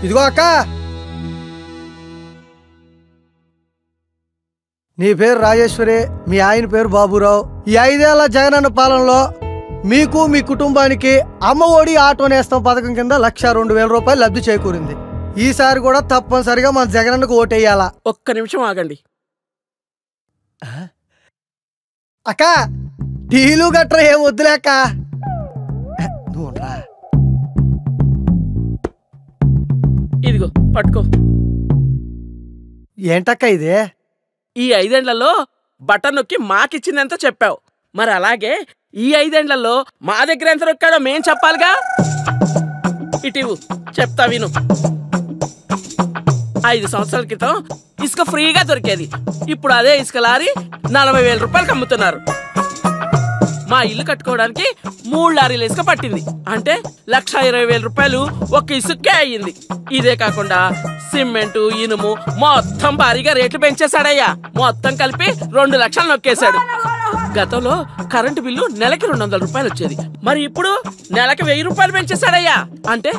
ఇదిగో అక్క, నీ పేరు రాజేశ్వరి, మీ ఆయన పేరు బాబురావు. ఈ 5 ఏళ్ల జగనన్న పాలనలో మీకు మీ కుటుంబానికి అమ్మ ఒడి ఆటో నేస్తం పథకం కింద 1,02,000 రూపాయలు లబ్ధి చేకూరింది. ఈసారి కూడా తప్పనిసరిగా మన జగనన్నకు ఓటేయాలా? ఒక్క నిమిషం ఆగండి అక్క. టీలు గట్రా ఏం వద్దులేక. ఇదిగో పట్టుకో. ఏంటక్క ఇది? ఈ 5 ఏళ్లలో బటన్ నొక్కి మాకిచ్చిందంత చెప్పావు, మరి అలాగే ఈ 5 ఏళ్లలో మా దగ్గర ఎంత నొక్కాడో మేం చెప్పాలిగా. ఇటీవు చెప్తా విను. 5 సంవత్సరాల క్రితం ఇసుక ఫ్రీగా దొరికేది. ఇప్పుడు అదే ఇసుక లారీ 40,000 రూపాయలకు అమ్ముతున్నారు. మా ఇల్లు కట్టుకోవడానికి 3 లారీల ఇసుక పట్టింది. అంటే 1,20,000 రూపాయలు ఒక్క ఇసుకే అయ్యింది. ఇదే కాకుండా సిమెంటు, ఇనుము మొత్తం భారీగా రేట్లు పెంచేశాడయ్యా. మొత్తం కలిపి 2 లక్షలు నొక్కేశాడు. గతంలో కరెంటు బిల్లు నెలకి 200 రూపాయలు వచ్చేది, మరి ఇప్పుడు నెలకి 1000 రూపాయలు పెంచేశాడయ్యా. అంటే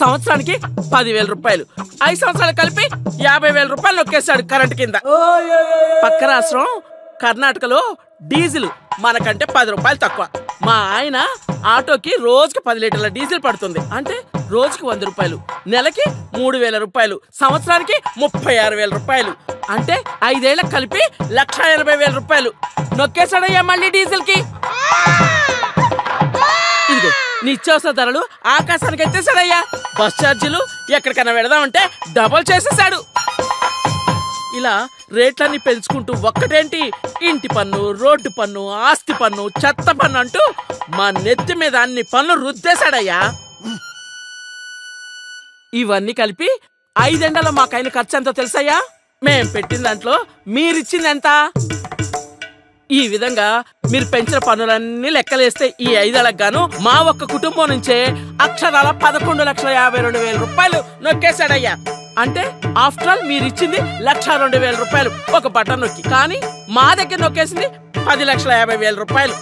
సంవత్సరానికి 10,000 రూపాయలు. 5 సంవత్సరాలు కలిపి 50,000 రూపాయలు నొక్కేశాడు కరెంటు కింద. పక్క రాష్ట్రం కర్ణాటకలో డీజిల్ మనకంటే 10 రూపాయలు తక్కువ. మా ఆయన ఆటోకి రోజుకి 10 లీటర్ల డీజిల్ పడుతుంది. అంటే రోజుకి 100 రూపాయలు, నెలకి 3,000 రూపాయలు, సంవత్సరానికి 36,000 రూపాయలు. అంటే 5 ఏళ్ళకి కలిపి 1,80,000 రూపాయలు నొక్కేశాడయ్యా మళ్ళీ డీజిల్ కి. ఇదిగో నిత్యావసర ధరలు ఆకాశానికి ఎత్తేసాడయ్యా. బస్ ఛార్జీలు ఎక్కడికైనా వెళదామంటే డబల్ చేసేసాడు. ఇలా రేట్లన్నీ పెంచుకుంటూ ఒక్కటేంటి, ఇంటి పన్ను, రోడ్డు పన్ను, ఆస్తి పన్ను, చెత్త పన్ను అంటూ మా నెత్తి మీద అన్ని పన్ను రుద్దేశాడయ్యా. ఇవన్నీ కలిపి 5 ఏళ్లలో మాకైన ఖర్చు ఎంతో తెలుసయ్యా? మేం పెట్టిన దాంట్లో మీరిచ్చింది ఎంత? ఈ విధంగా మీరు పెంచిన పన్నులన్నీ లెక్కలేస్తే ఈ 5 ఏళ్లకు గాను మా ఒక్క కుటుంబం నుంచే అక్షరాల 11,52,000 రూపాయలు నొక్కేశాడయ్యా. అంటే ఆఫ్టర్ ఆల్ మీరిచ్చింది 1,02,000 రూపాయలు ఒక బటన్ నొక్కి, కానీ మా దగ్గర నొక్కేసింది 10,50,000 రూపాయలు.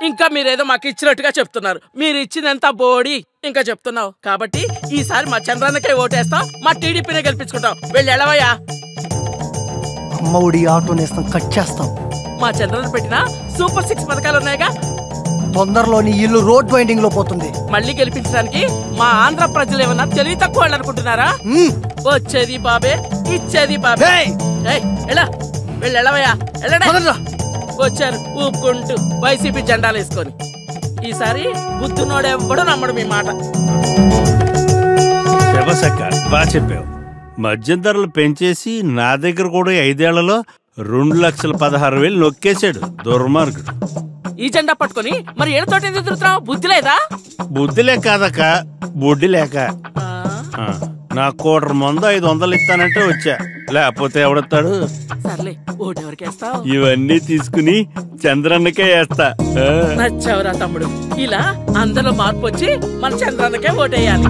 ఇంకా మీరేదో మాకు ఇచ్చినట్టుగా చెప్తున్నారు. మీరు ఇచ్చింది ఎంత బోడి ఇంకా చెప్తున్నావు. కాబట్టి ఈసారి మా చంద్రన్నకే ఓటేస్తాం, మా టీడీపీనే గెలిపించుకుంటాం. వెళ్ళి ఎడవయ్యా. అమ్మ ఒడి ఆటో నేస్తం కట్ చేస్తాం. మా చంద్రన్న పెట్టిన సూపర్ 6 పథకాలు ఉన్నాయిగా. తొందరలోని ఇల్లు రోడ్ వైండింగ్ లో పోతుంది. మళ్ళీ గెలిపించడానికి మా ఆంధ్ర ప్రజలు ఏమన్నా తెలివి తక్కువ వాళ్ళు అనుకుంటున్నారా? వచ్చేది బాబే, ఇచ్చేది బాబే. ఎలా వెళ్ళవయ్యా, వెళ్ళడా. వచ్చారు ఊపుకుంటూ వైసీపీ జెండాలు వేసుకొని. ఈసారి బుద్ధునోడెవ్వడూ నమ్మడు మీ మాట. బాగా చెప్పావు. మద్యం ధరలు పెంచేసి నా దగ్గర కూడా 5 ఏళ్లలో 2,16,000 నొక్కేశాడు దుర్మార్గుడు. ఈ జెండా పట్టుకొని మరి ఏడుతోటి ఎందుకు తిరుగుతున్నావు? బుద్ధి లేదా? బుద్ధిలే కాదక్క, బొడ్డి లేక. నా 1/4 మందు 500 ఇస్తానంటే వచ్చా, లేకపోతే ఎవడొస్తాడు? సర్లే, ఓటెవరికి వేస్తావు? ఇవన్నీ తీసుకుని చంద్రన్నకే వేస్తా. నచ్చావురా తమ్ముడు. ఇలా అందరూ మార్పు వచ్చి మన చంద్రన్నకే ఓటేయాలి.